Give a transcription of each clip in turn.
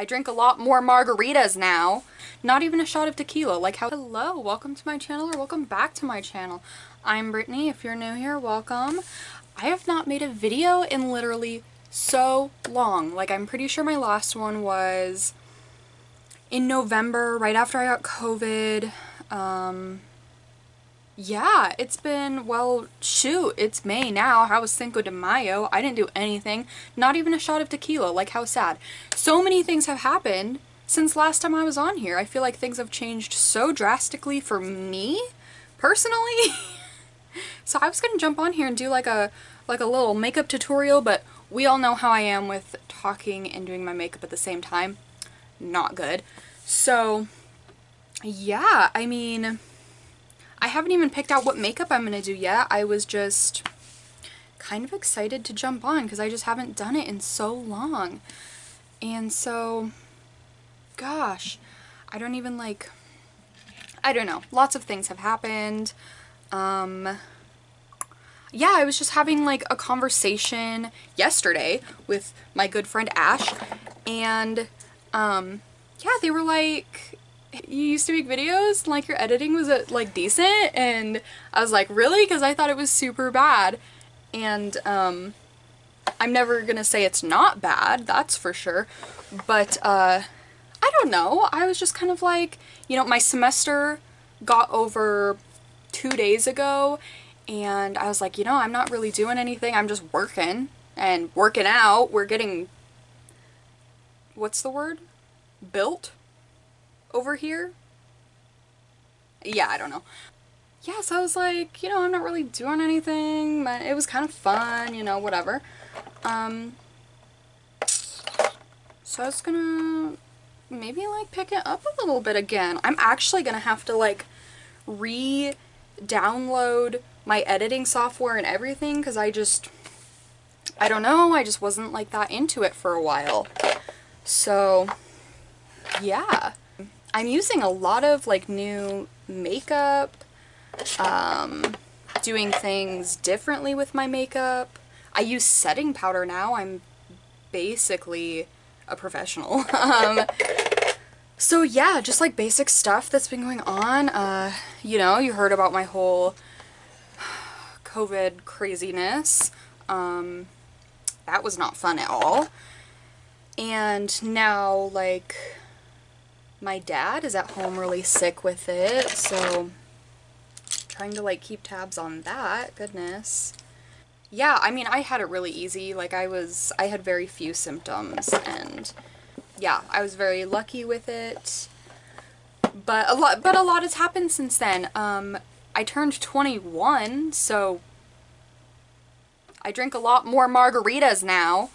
I drink a lot more margaritas now. Not even a shot of tequila. Like how— Hello, welcome to my channel, or welcome back to my channel. I'm Brittany. If you're new here, welcome. I have not made a video in literally so long. Like, I'm pretty sure my last one was in November, right after I got COVID. Yeah, it's been, well, shoot, it's May now. How was Cinco de Mayo? I didn't do anything. Not even a shot of tequila. Like, how sad. So many things have happened since last time I was on here. I feel like things have changed so drastically for me, personally. So I was gonna jump on here and do like a little makeup tutorial, but we all know how I am with talking and doing my makeup at the same time. Not good. So, yeah, I mean, I haven't even picked out what makeup I'm gonna do yet. I was just kind of excited to jump on because I just haven't done it in so long. And so, gosh, I don't even like, I don't know. Lots of things have happened. Yeah, I was just having like a conversation yesterday with my good friend Ash, and yeah, they were like, you used to make videos and like your editing was like decent, and I was like, really? Because I thought it was super bad. And I'm never gonna say it's not bad, that's for sure, but I don't know, I was just kind of like, you know, my semester got over 2 days ago, and I was like, you know, I'm not really doing anything, I'm just working and working out. We're getting, what's the word? Built over here? Yeah, I don't know. Yeah, so I was like, you know, I'm not really doing anything, but it was kind of fun, you know, whatever. So I was gonna maybe like pick it up a little bit again. I'm actually gonna have to like re-download my editing software and everything, because I don't know, I just wasn't like that into it for a while. So yeah, I'm using a lot of like new makeup, doing things differently with my makeup. I use setting powder now. I'm basically a professional. So yeah, just like basic stuff that's been going on. You know, you heard about my whole COVID craziness. That was not fun at all. And now, like, my dad is at home really sick with it, so trying to like keep tabs on that. Goodness. Yeah, I mean, I had it really easy. Like, I had very few symptoms, and yeah, I was very lucky with it. But a lot has happened since then. I turned 21, so I drink a lot more margaritas now.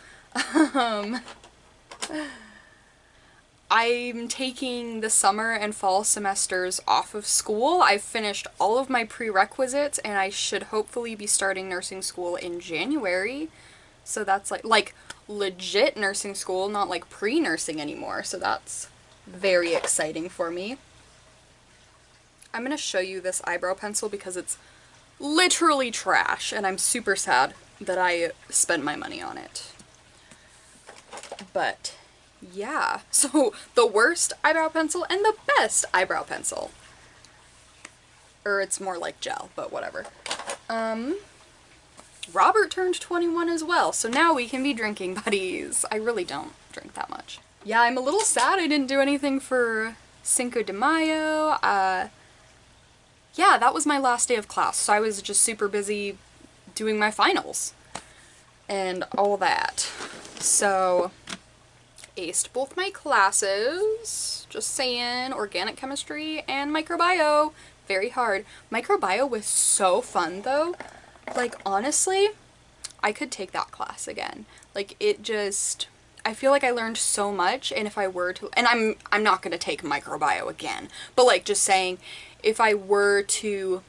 I'm taking the summer and fall semesters off of school. I've finished all of my prerequisites, and I should hopefully be starting nursing school in January. So that's like legit nursing school, not like pre-nursing anymore. So that's very exciting for me. I'm gonna show you this eyebrow pencil because it's literally trash, and I'm super sad that I spent my money on it. But yeah, so the worst eyebrow pencil and the best eyebrow pencil. Or it's more like gel, but whatever. Robert turned 21 as well, so now we can be drinking buddies. I really don't drink that much. Yeah, I'm a little sad I didn't do anything for Cinco de Mayo. Yeah, that was my last day of class, so I was just super busy doing my finals and all that. So, aced both my classes, just saying. Organic chemistry and microbio. Very hard. Microbio was so fun though. Like, honestly, I could take that class again. Like, it just, I feel like I learned so much, and if I were to, and I'm not gonna take microbio again, but like, just saying, if I were to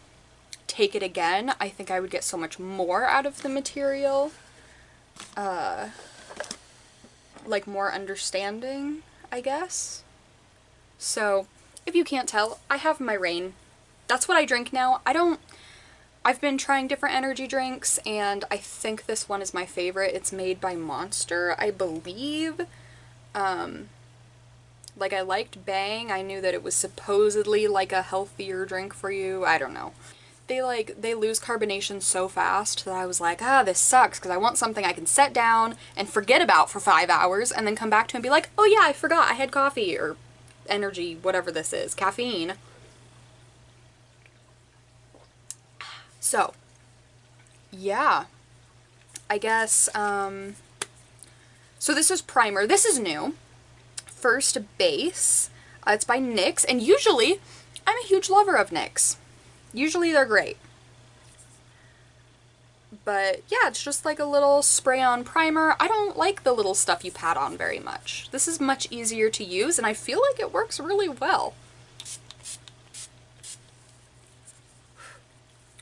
take it again, I think I would get so much more out of the material. Like more understanding, I guess. So, if you can't tell, I have my Reign. That's what I drink now. I've been trying different energy drinks, and I think this one is my favorite. It's made by Monster, I believe. Like, I liked Bang. I knew that it was supposedly like a healthier drink for you. I don't know. They lose carbonation so fast that I was like, ah, this sucks, because I want something I can set down and forget about for 5 hours and then come back to and be like, oh yeah, I forgot I had coffee or energy, whatever this is, caffeine. So, yeah, I guess, so this is primer. This is new. First base. It's by NYX, and usually I'm a huge lover of NYX. Usually they're great. But yeah, it's just like a little spray-on primer. I don't like the little stuff you pat on very much. This is much easier to use, and I feel like it works really well.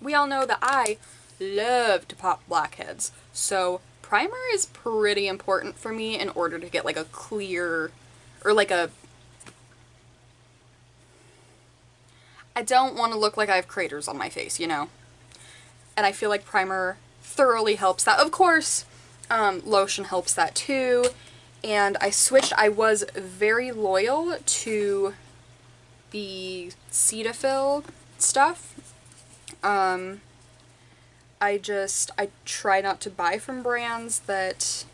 We all know that I love to pop blackheads, so primer is pretty important for me in order to get like a clear, or like a, I don't want to look like I have craters on my face, you know? And I feel like primer thoroughly helps that. Of course, lotion helps that too. And I was very loyal to the Cetaphil stuff. I try not to buy from brands that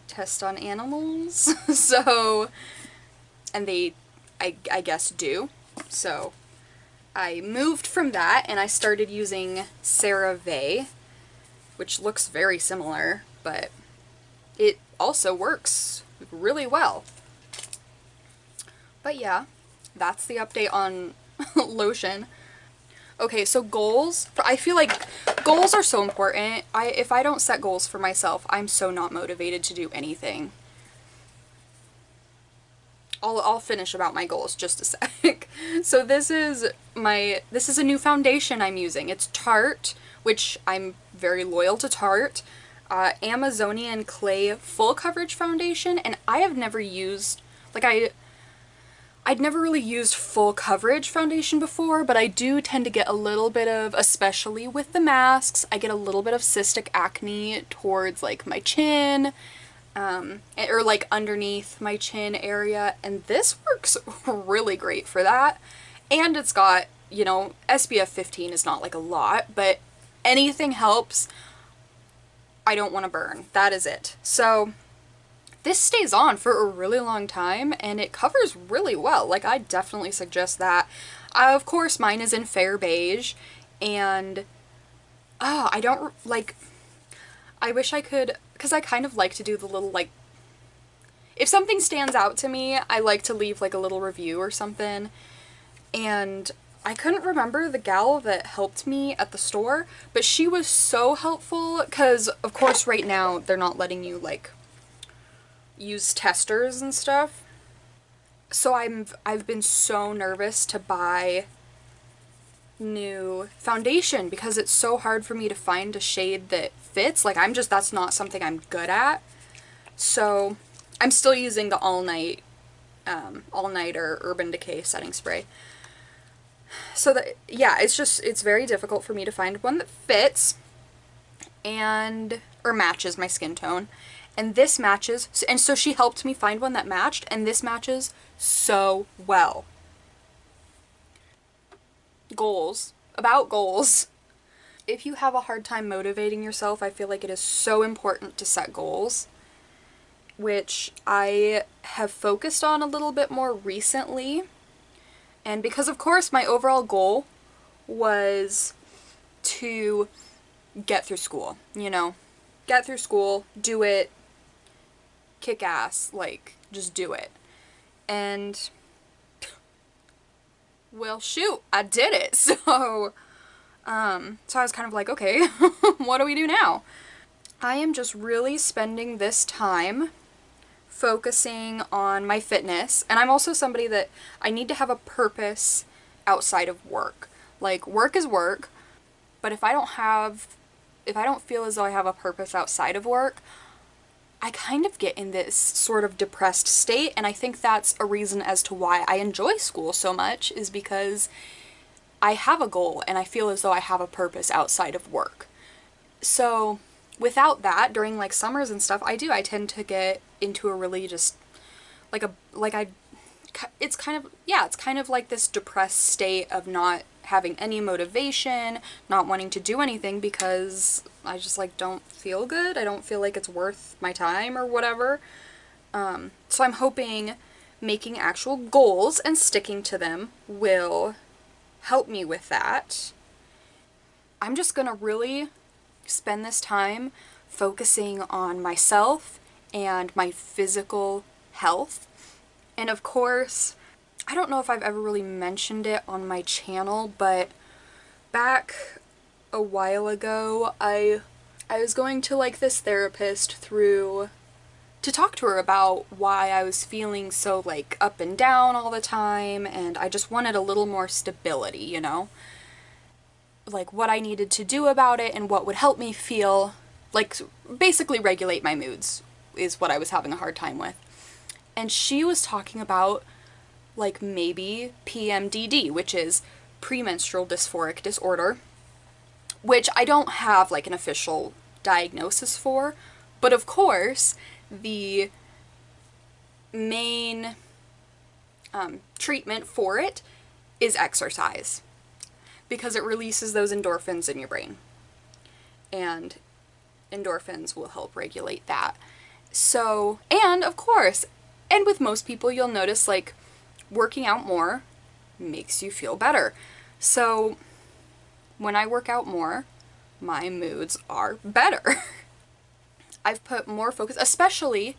test on animals. So, and I guess do. So I moved from that and I started using CeraVe, which looks very similar, but it also works really well. But yeah, that's the update on lotion. Okay, so goals. I feel like goals are so important. If I don't set goals for myself, I'm so not motivated to do anything. I'll finish about my goals just a sec. So this is a new foundation I'm using. It's Tarte, which I'm very loyal to Tarte. Amazonian Clay Full Coverage Foundation, and I have never used, like I'd never really used full coverage foundation before, but I do tend to get a little bit of, especially with the masks, I get a little bit of cystic acne towards like my chin, or like underneath my chin area, and this works really great for that. And it's got, you know, SPF 15 is not like a lot, but anything helps. I don't want to burn. That is it. So this stays on for a really long time and it covers really well. Like, I definitely suggest that. Of course, mine is in fair beige, and I don't, like, I wish I could, because I kind of like to do the little, like, if something stands out to me, I like to leave, like, a little review or something, and I couldn't remember the gal that helped me at the store, but she was so helpful, because, of course, right now, they're not letting you, like, use testers and stuff. So I've been so nervous to buy new foundation because it's so hard for me to find a shade that fits. Like, that's not something I'm good at. So I'm still using the All Nighter Urban Decay setting spray. So that, yeah, it's very difficult for me to find one that fits or matches my skin tone. And this matches, and so she helped me find one that matched, and this matches so well. Goals. About goals. If you have a hard time motivating yourself, I feel like it is so important to set goals, which I have focused on a little bit more recently. And because, of course, my overall goal was to get through school, you know? Get through school, do it, kick ass, like, just do it. And, well, shoot, I did it. So I was kind of like, okay, what do we do now? I am just really spending this time focusing on my fitness, and I'm also somebody that I need to have a purpose outside of work. Like, work is work, but if I don't feel as though I have a purpose outside of work, I kind of get in this sort of depressed state, and I think that's a reason as to why I enjoy school so much, is because I have a goal and I feel as though I have a purpose outside of work. So without that, during like summers and stuff, I tend to get into a really just like it's kind of, yeah, it's kind of like this depressed state of not having any motivation, not wanting to do anything because I just like don't feel good. I don't feel like it's worth my time or whatever. So I'm hoping making actual goals and sticking to them will help me with that. I'm just gonna really spend this time focusing on myself and my physical health. And of course, I don't know if I've ever really mentioned it on my channel, but back a while ago, I was going to like this therapist to talk to her about why I was feeling so like up and down all the time, and I just wanted a little more stability, you know? Like what I needed to do about it and what would help me feel, like basically regulate my moods is what I was having a hard time with. And she was talking about like maybe PMDD, which is premenstrual dysphoric disorder, which I don't have like an official diagnosis for, but of course the main treatment for it is exercise, because it releases those endorphins in your brain, and endorphins will help regulate that. So, and of course, and with most people you'll notice like working out more makes you feel better. So when I work out more, my moods are better. I've put more focus, especially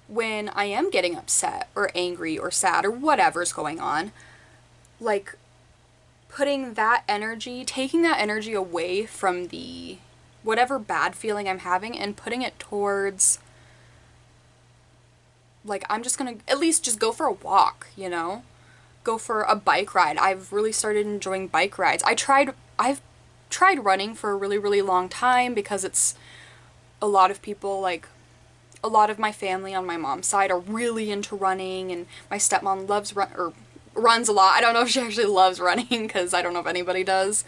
when I am getting upset or angry or sad or whatever's going on, like putting that energy, taking that energy away from the whatever bad feeling I'm having and putting it towards, like, I'm just gonna at least just go for a walk, you know? Go for a bike ride. I've really started enjoying bike rides. I've tried running for a really, really long time because it's a lot of people, like, a lot of my family on my mom's side are really into running, and my stepmom runs a lot. I don't know if she actually loves running because I don't know if anybody does.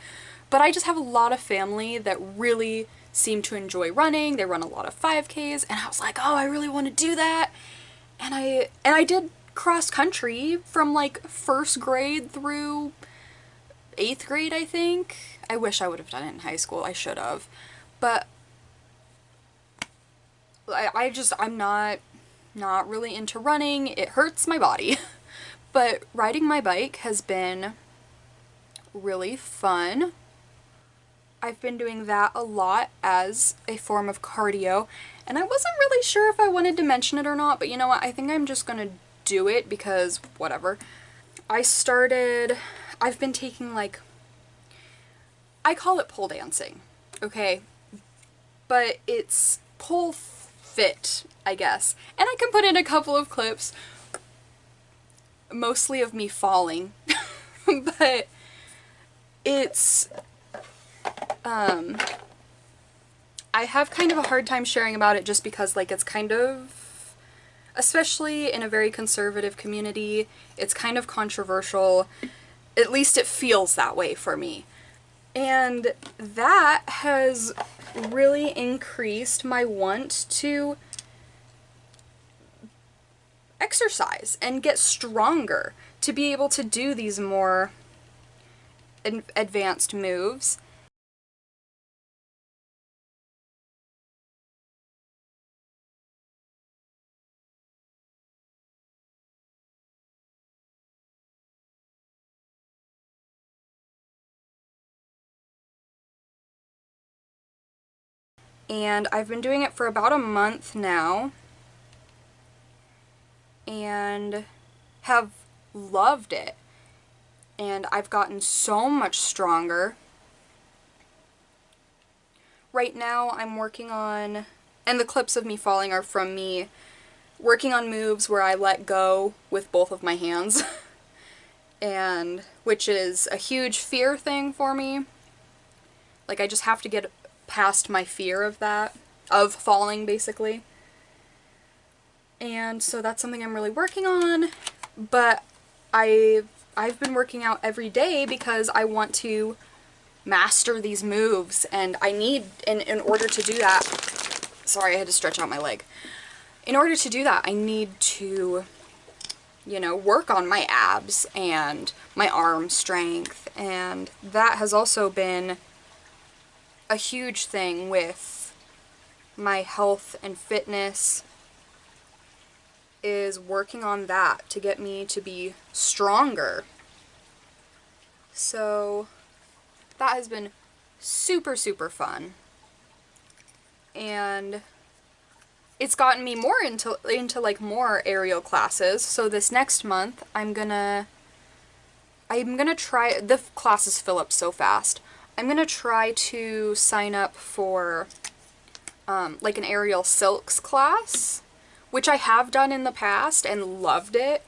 But I just have a lot of family that really seem to enjoy running. They run a lot of 5Ks, and I was like, oh, I really want to do that. And I did cross country from like 1st grade through 8th grade, I think. I wish I would have done it in high school. I should have. But I'm not really into running. It hurts my body. But riding my bike has been really fun. I've been doing that a lot as a form of cardio, and I wasn't really sure if I wanted to mention it or not, but you know what, I think I'm just gonna do it because whatever. I've been taking like, I call it pole dancing, okay? But it's pole fit, I guess. And I can put in a couple of clips, mostly of me falling, but it's, I have kind of a hard time sharing about it just because, like, it's kind of, especially in a very conservative community, it's kind of controversial. At least it feels that way for me. And that has really increased my want to exercise and get stronger to be able to do these more advanced moves. And I've been doing it for about a month now and have loved it. And I've gotten so much stronger. Right now I'm working on, and the clips of me falling are from me working on moves where I let go with both of my hands. And which is a huge fear thing for me. Like, I just have to get past my fear of that, of falling basically. And so that's something I'm really working on, but I've been working out every day because I want to master these moves, and I need, in order to do that, sorry, I had to stretch out my leg. In order to do that, I need to, you know, work on my abs and my arm strength, and that has also been a huge thing with my health and fitness, is working on that to get me to be stronger. So that has been super, super fun. And it's gotten me more into like more aerial classes. So this next month I'm gonna try, the classes fill up so fast. I'm gonna try to sign up for like an aerial silks class, which I have done in the past and loved it.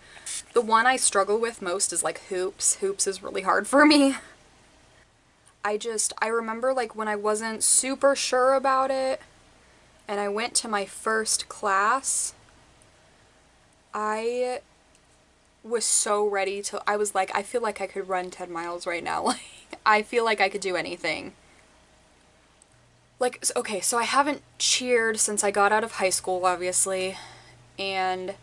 The one I struggle with most is like hoops. Hoops is really hard for me. I remember like when I wasn't super sure about it and I went to my first class, I was so ready to, I was like, I feel like I could run 10 miles right now. Like, I feel like I could do anything. Like, okay, so I haven't cheered since I got out of high school, obviously, and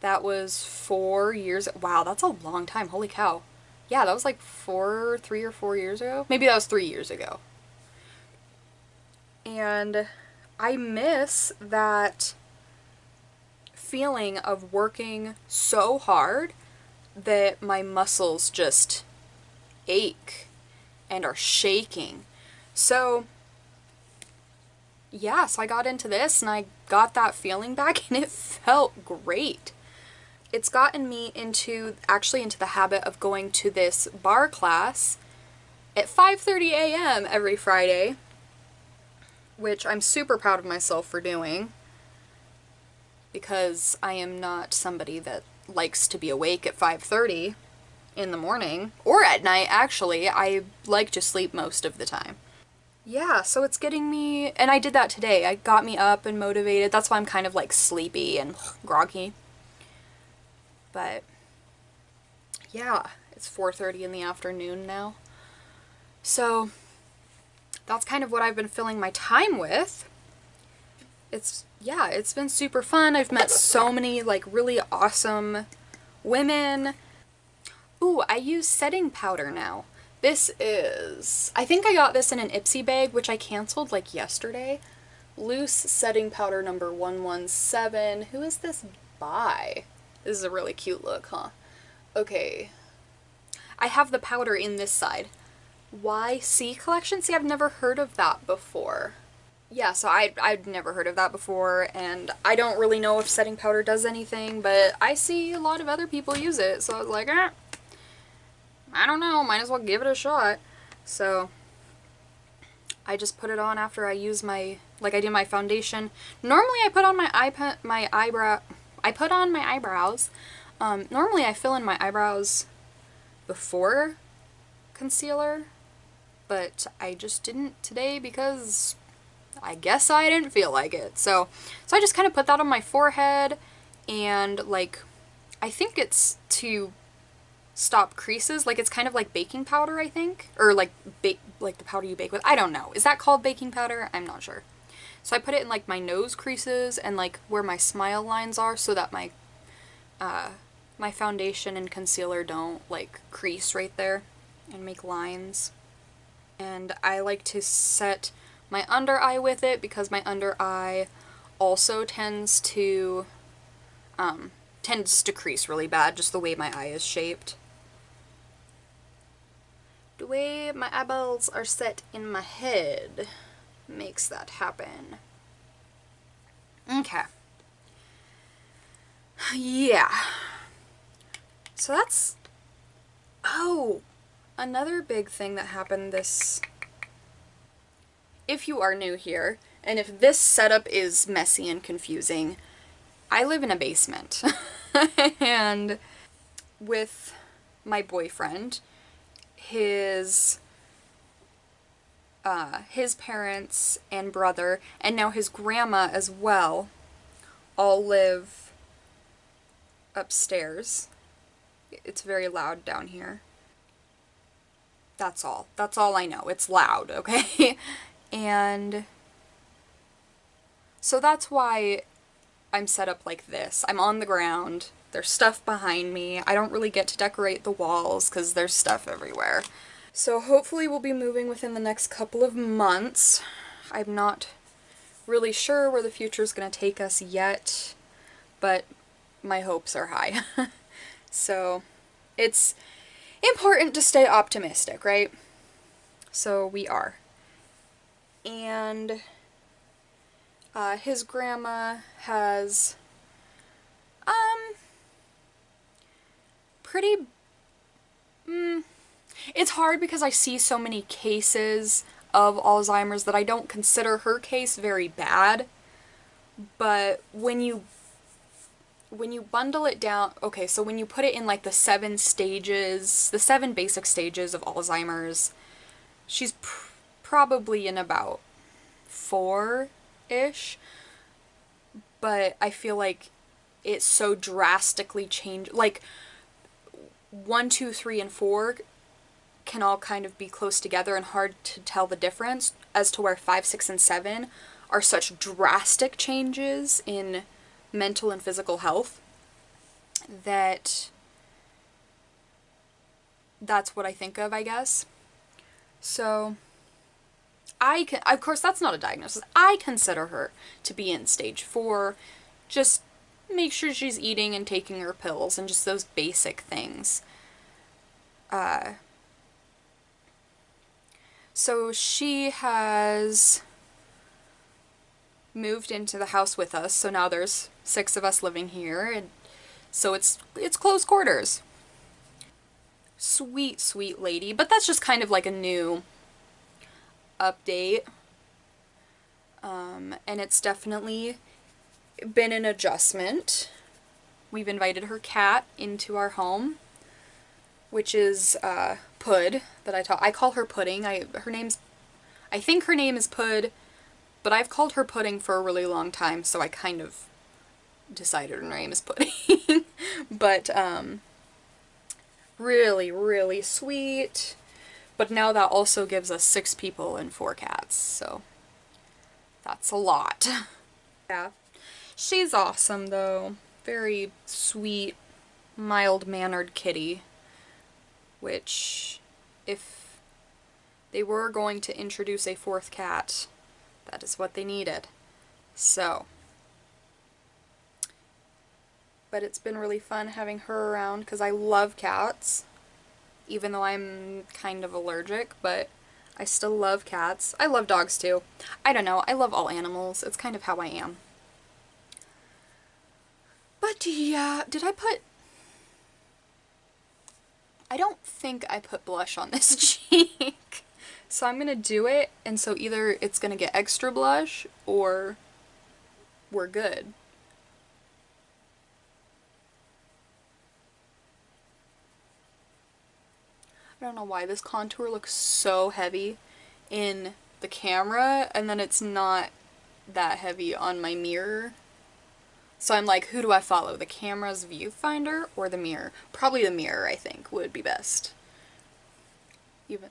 that was 4 years. Wow, that's a long time. Holy cow. Yeah, that was like 3 or 4 years ago. Maybe that was 3 years ago. And I miss that feeling of working so hard that my muscles just ache and are shaking. So yeah, so I got into this and I got that feeling back and it felt great. It's gotten me into the habit of going to this bar class at 5:30 a.m. every Friday, which I'm super proud of myself for doing, because I am not somebody that likes to be awake at 5:30 in the morning, or at night actually. I like to sleep most of the time. Yeah, so it's getting me, and I did that today. I got me up and motivated. That's why I'm kind of like sleepy and groggy. But yeah, it's 4:30 in the afternoon now. So that's kind of what I've been filling my time with. It's been super fun. I've met so many like really awesome women. Ooh, I use setting powder now. I think I got this in an Ipsy bag, which I canceled like yesterday. Loose setting powder number 117. Who is this by? This is a really cute look, huh? Okay. I have the powder in this side. YC collection? See, I've never heard of that before. Yeah, so I'd never heard of that before, and I don't really know if setting powder does anything, but I see a lot of other people use it, so I was like, I don't know, might as well give it a shot. So I just put it on after I use I do my foundation. Normally I put on my eyebrows. Normally I fill in my eyebrows before concealer, but I just didn't today because I guess I didn't feel like it. So I just kind of put that on my forehead, and like, I think it's to stop creases. Like, it's kind of like baking powder, I think, or like the powder you bake with. I don't know. Is that called baking powder? I'm not sure. So I put it in like my nose creases and like where my smile lines are, so that my my foundation and concealer don't like crease right there and make lines. And I like to set my under eye with it because my under eye also tends to crease really bad, just the way my eye is shaped. The way my eyeballs are set in my head makes that happen. Okay. Yeah. So that's... Oh! Another big thing that happened this... If you are new here, and if this setup is messy and confusing, I live in a basement. And with my boyfriend, his parents and brother, and now his grandma as well, all live upstairs. It's very loud down here. That's all. That's all I know. It's loud, okay? And so that's why I'm set up like this. I'm on the ground, There's stuff behind me. I don't really get to decorate the walls because there's stuff everywhere. So hopefully we'll be moving within the next couple of months. I'm not really sure where the future is going to take us yet, but my hopes are high. So it's important to stay optimistic, right? So we are. And his grandma has pretty it's hard because I see so many cases of Alzheimer's that I don't consider her case very bad, but when you bundle it down, okay, so when you put it in like the 7 stages, the 7 basic stages of Alzheimer's, she's probably in about 4-ish, but I feel like it's so drastically changed. Like 1, 2, 3, and 4 can all kind of be close together and hard to tell the difference, as to where 5, 6, and 7 are such drastic changes in mental and physical health that that's what I think of, I guess. So of course that's not a diagnosis. I consider her to be in stage 4. Just make sure she's eating and taking her pills and just those basic things. So she has moved into the house with us, so now there's 6 of us living here, and so it's close quarters. Sweet, sweet lady, but that's just kind of like a new update. And it's definitely been an adjustment. We've invited her cat into our home, which is Pud, that I call her Pudding. I think her name is Pud, but I've called her Pudding for a really long time, so I kind of decided her name is Pudding. But really, really sweet. But now that also gives us 6 people and 4 cats, so that's a lot. Yeah. She's awesome, though. Very sweet, mild-mannered kitty. Which, if they were going to introduce a 4th cat, that is what they needed. So. But it's been really fun having her around because I love cats. Even though I'm kind of allergic, but I still love cats. I love dogs too. I don't know, I love all animals. It's kind of how I am. But yeah, I don't think I put blush on this cheek. So I'm gonna do it, and so either it's gonna get extra blush, or we're good. I don't know why this contour looks so heavy in the camera, and then it's not that heavy on my mirror. So I'm like, who do I follow? The camera's viewfinder or the mirror? Probably the mirror, I think, would be best.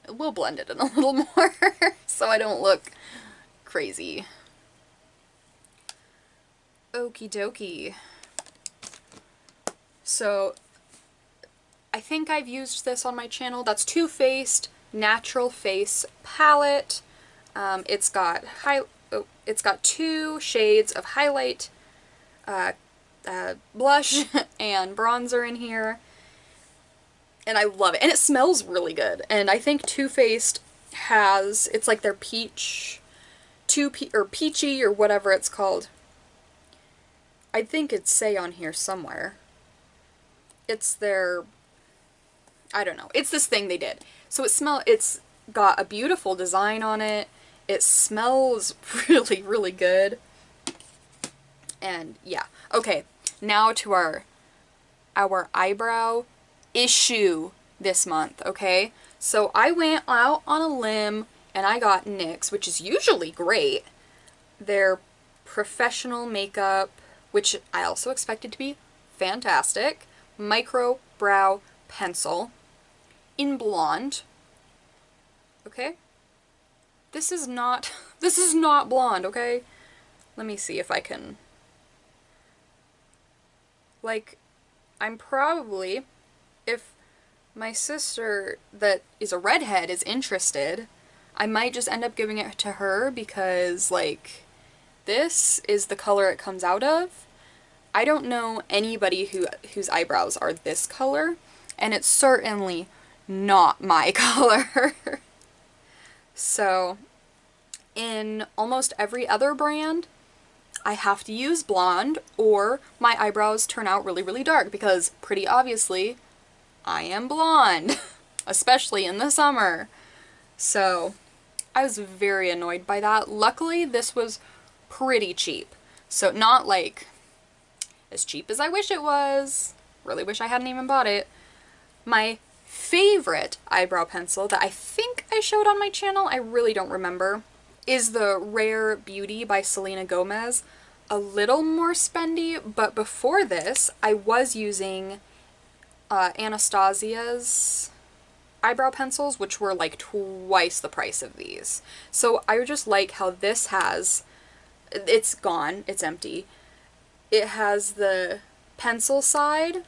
We'll blend it in a little more so I don't look crazy. Okie dokie. So I think I've used this on my channel. That's Too Faced Natural Face Palette. It's got 2 shades of highlight, blush, and bronzer in here. And I love it. And it smells really good. And I think Too Faced has, it's like their peachy or whatever it's called. I think it's say on here somewhere. It's their, I don't know. It's this thing they did. So it's got a beautiful design on it. It smells really, really good. And yeah. Okay, now to our eyebrow issue this month, okay? So I went out on a limb and I got NYX, which is usually great. Their professional makeup, which I also expected to be fantastic, micro brow pencil in blonde. Okay? This is not blonde, okay? Let me see if I can, like, I'm probably, if my sister that is a redhead is interested, I might just end up giving it to her because, like, this is the color it comes out of. I don't know anybody whose eyebrows are this color, and it's certainly not my color. So, in almost every other brand, I have to use blonde or my eyebrows turn out really, really dark because pretty obviously I am blonde, especially in the summer. So I was very annoyed by that. Luckily, this was pretty cheap. So not like as cheap as I wish it was. Really wish I hadn't even bought it. My favorite eyebrow pencil that I think I showed on my channel, I really don't remember, is the Rare Beauty by Selena Gomez. A little more spendy, but before this, I was using Anastasia's eyebrow pencils, which were like twice the price of these. So I just like how this has, it's gone, it's empty. It has the pencil side,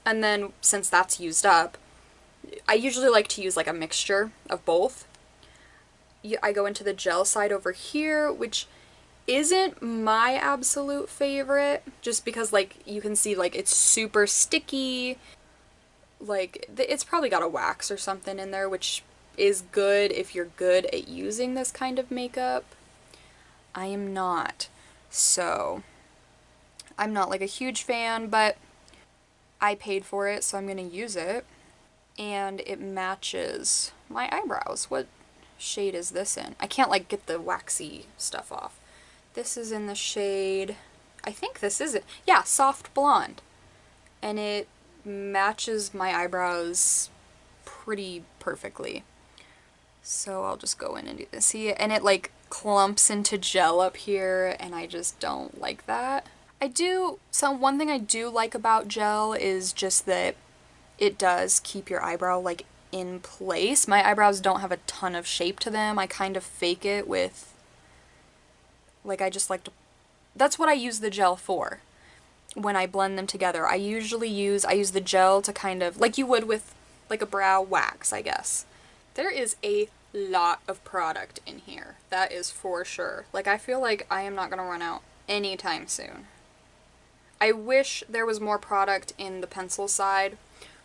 and then since that's used up, I usually like to use like a mixture of both. I go into the gel side over here, which isn't my absolute favorite, just because like you can see like it's super sticky. Like it's probably got a wax or something in there, which is good if you're good at using this kind of makeup. I am not. So I'm not like a huge fan, but I paid for it, so I'm gonna use it. And it matches my eyebrows. What shade is this in? I can't like get the waxy stuff off. This is in the shade, I think this is it. Yeah, soft blonde. And it matches my eyebrows pretty perfectly. So I'll just go in and do this. See, and it like clumps into gel up here, and I just don't like that. One thing I do like about gel is just that it does keep your eyebrow like in place. My eyebrows don't have a ton of shape to them. I kind of fake it with, like, I just like to, that's what I use the gel for when I blend them together. I use the gel to kind of, like you would with like a brow wax, I guess. There is a lot of product in here. That is for sure. Like, I feel like I am not gonna run out anytime soon. I wish there was more product in the pencil side,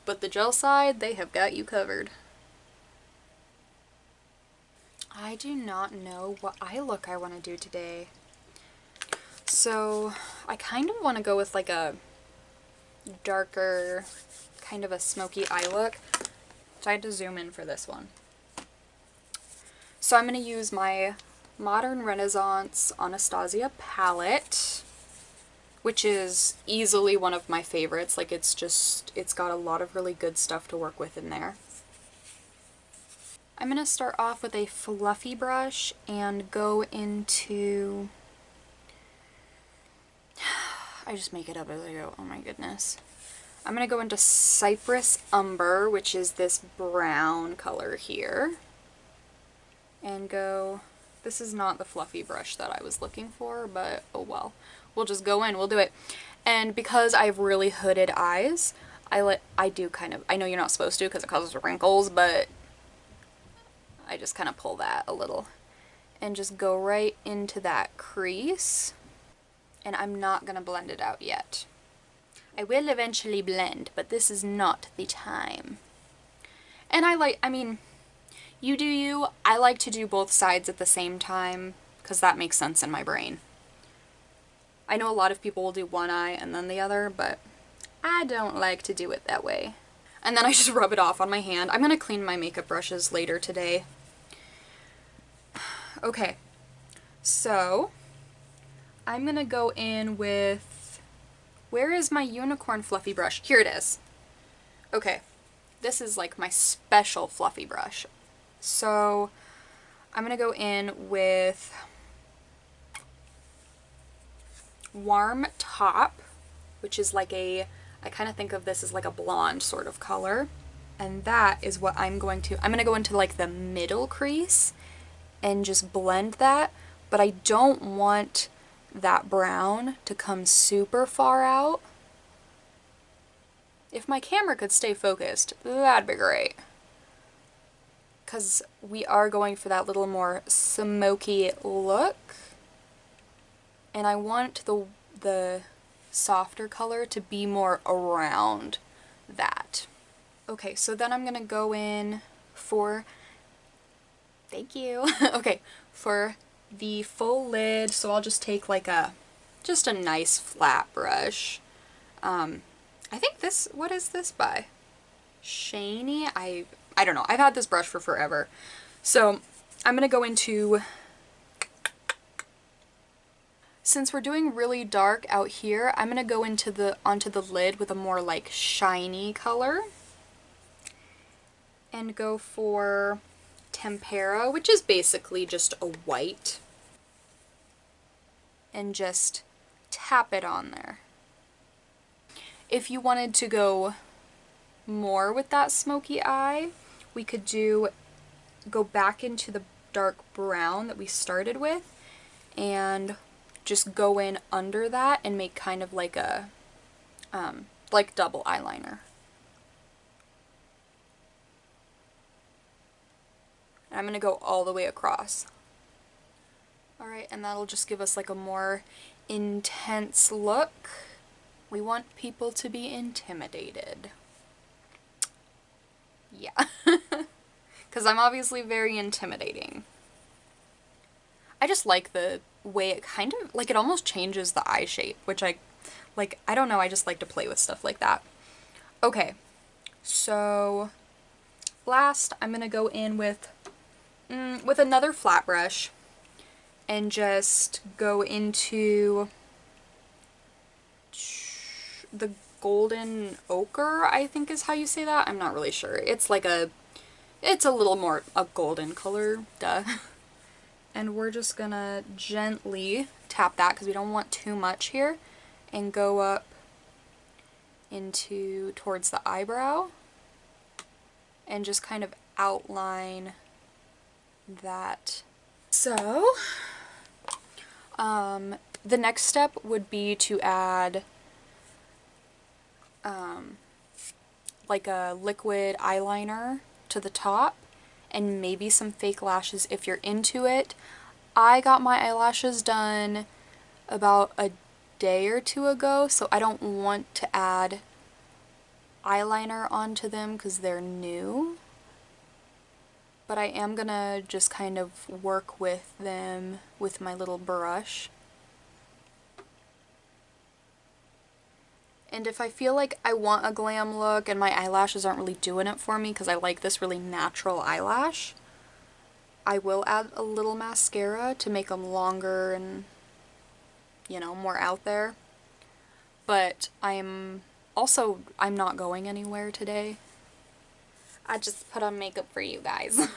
but the gel side, they have got you covered. I do not know what eye look I want to do today. So I kind of want to go with like a darker, kind of a smoky eye look. So I had to zoom in for this one. So I'm going to use my Modern Renaissance Anastasia palette, which is easily one of my favorites. Like, it's got a lot of really good stuff to work with in there. I'm going to start off with a fluffy brush and go into, I just make it up as I go, oh my goodness. I'm going to go into Cypress Umber, which is this brown color here, and go, this is not the fluffy brush that I was looking for, but oh well. We'll just go in, we'll do it. And because I have really hooded eyes, I know you're not supposed to because it causes wrinkles, but I just kind of pull that a little and just go right into that crease. And I'm not going to blend it out yet. I will eventually blend, but this is not the time. And you do you. I like to do both sides at the same time because that makes sense in my brain. I know a lot of people will do one eye and then the other, but I don't like to do it that way. And then I just rub it off on my hand. I'm going to clean my makeup brushes later today. Okay, so I'm going to go in with, where is my unicorn fluffy brush? Here it is. Okay, this is like my special fluffy brush. So I'm going to go in with Warm Top, which is like I kind of think of this as like a blonde sort of color. And that is what I'm going to go into like the middle crease and just blend that, but I don't want that brown to come super far out. If my camera could stay focused, that'd be great. Because we are going for that little more smoky look. And I want the softer color to be more around that. Okay, so then I'm gonna go in for, thank you, okay, for the full lid. So I'll just take like just a nice flat brush. I think this, what is this by? Shiny? I don't know. I've had this brush for forever. So I'm gonna go into, since we're doing really dark out here, I'm gonna go into onto the lid with a more like shiny color and go for Tempera, which is basically just a white, and just tap it on there. If you wanted to go more with that smoky eye, we could go back into the dark brown that we started with and just go in under that and make kind of like a like double eyeliner. And I'm gonna go all the way across. Alright, and that'll just give us like a more intense look. We want people to be intimidated. Yeah. Because I'm obviously very intimidating. I just like the way it kind of, like, it almost changes the eye shape, which I don't know, I just like to play with stuff like that. Okay, so last I'm gonna go in with another flat brush and just go into the golden ochre, I think is how you say that. I'm not really sure. It's like it's a little more a golden color, duh. And we're just gonna gently tap that because we don't want too much here, and go up towards the eyebrow and just kind of outline that. So the next step would be to add like a liquid eyeliner to the top and maybe some fake lashes if you're into it. I got my eyelashes done about a day or two ago, so I don't want to add eyeliner onto them because they're new. But I am gonna just kind of work with them with my little brush. And if I feel like I want a glam look and my eyelashes aren't really doing it for me because I like this really natural eyelash, I will add a little mascara to make them longer and, you know, more out there. But I'm not going anywhere today. I just put on makeup for you guys.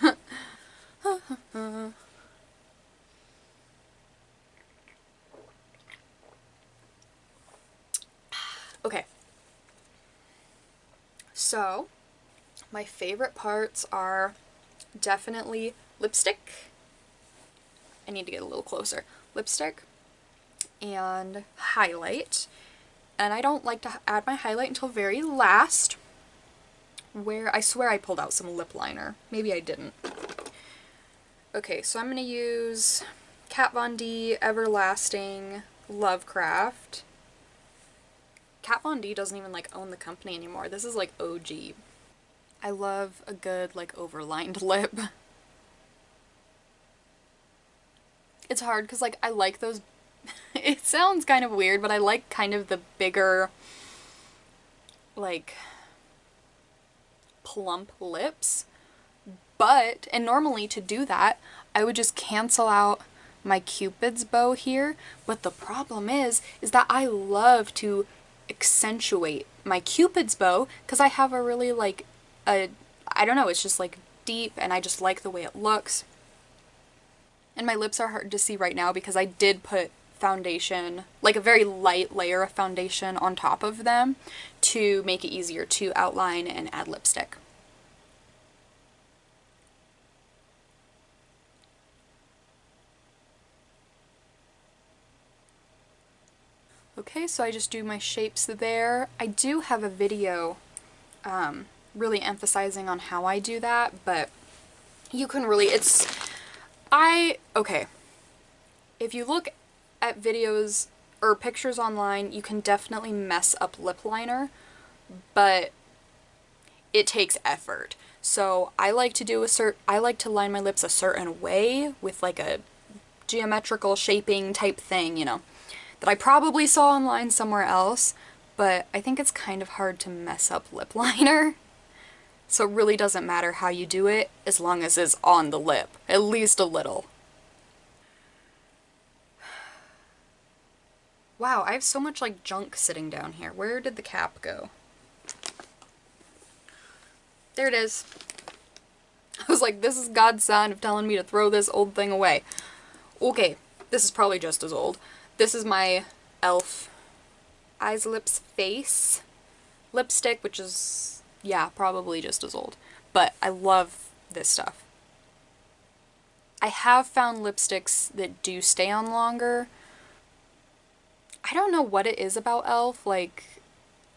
Okay. So, my favorite parts are definitely lipstick. I need to get a little closer. Lipstick and highlight. And I don't like to add my highlight until very last, where I swear I pulled out some lip liner. Maybe I didn't. Okay, so I'm going to use Kat Von D Everlasting Lovecraft. Kat Von D doesn't even like own the company anymore. This is like OG. I love a good like overlined lip. It's hard because like I like those, it sounds kind of weird, but I like kind of the bigger like plump lips. But, and normally to do that, I would just cancel out my Cupid's bow here, but the problem is that I love to accentuate my Cupid's bow because I have a really like I don't know, it's just like deep and I just like the way it looks. And my lips are hard to see right now because I did put foundation, like a very light layer of foundation on top of them to make it easier to outline and add lipstick. Okay, so I just do my shapes there. I do have a video really emphasizing on how I do that, but you can really, okay. If you look at videos or pictures online, you can definitely mess up lip liner, but it takes effort. So I like to line my lips a certain way with like a geometrical shaping type thing, you know, that I probably saw online somewhere else, but I think it's kind of hard to mess up lip liner. So it really doesn't matter how you do it, as long as it's on the lip, at least a little. Wow, I have so much like junk sitting down here. Where did the cap go? There it is. I was like, this is God's sign of telling me to throw this old thing away. Okay, this is probably just as old. This is my e.l.f. Eyes, Lips, Face lipstick, which is, yeah, probably just as old. But I love this stuff. I have found lipsticks that do stay on longer. I don't know what it is about e.l.f. Like,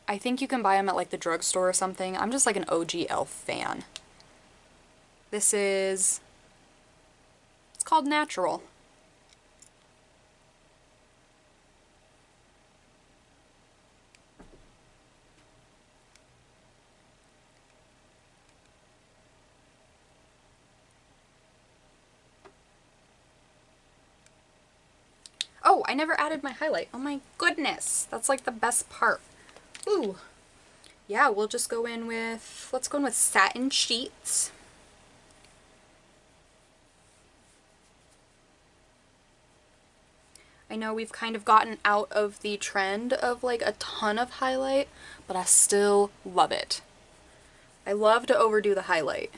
I think you can buy them at like the drugstore or something. I'm just like an OG e.l.f. fan. This is, it's called Natural. Oh, I never added my highlight. Oh my goodness. That's like the best part. Ooh. Yeah, we'll just go in with, let's go in with Satin Sheets. I know we've kind of gotten out of the trend of like a ton of highlight, but I still love it. I love to overdo the highlight.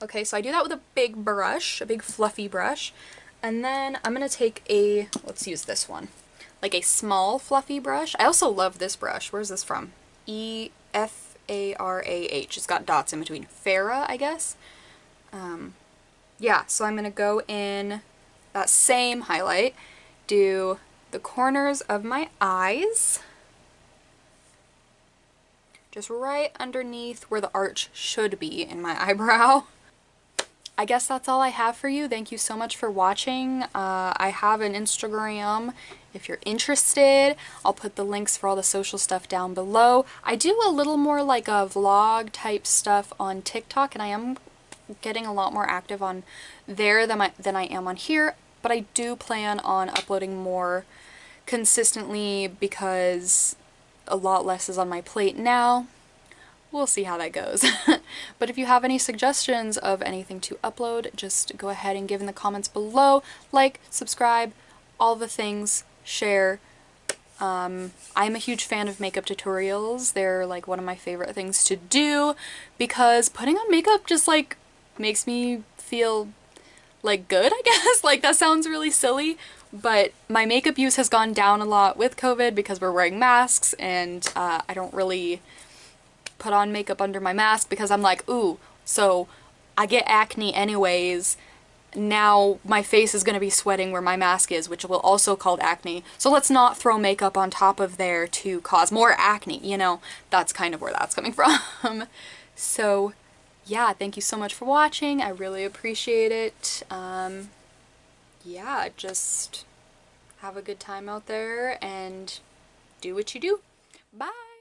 Okay, so I do that with a big brush, a big fluffy brush, and then I'm gonna take a, let's use this one, like a small fluffy brush. I also love this brush. Where's this from? Farah. It's got dots in between. Farah, I guess. Yeah, so I'm gonna go in that same highlight, do the corners of my eyes, just right underneath where the arch should be in my eyebrow. I guess that's all I have for you. Thank you so much for watching. I have an Instagram if you're interested. I'll put the links for all the social stuff down below. I do a little more like a vlog type stuff on TikTok, and I am getting a lot more active on there than I am on here, but I do plan on uploading more consistently because a lot less is on my plate now. We'll see how that goes. But if you have any suggestions of anything to upload, just go ahead and give in the comments below. Like, subscribe, all the things, share. I'm a huge fan of makeup tutorials. They're like one of my favorite things to do because putting on makeup just like makes me feel like good, I guess. Like that sounds really silly, but my makeup use has gone down a lot with COVID because we're wearing masks, and I don't really put on makeup under my mask because I'm like, ooh, so I get acne anyways. Now my face is going to be sweating where my mask is, which will also cause acne. So let's not throw makeup on top of there to cause more acne, you know? That's kind of where that's coming from. So yeah, thank you so much for watching. I really appreciate it. Yeah, just have a good time out there and do what you do. Bye!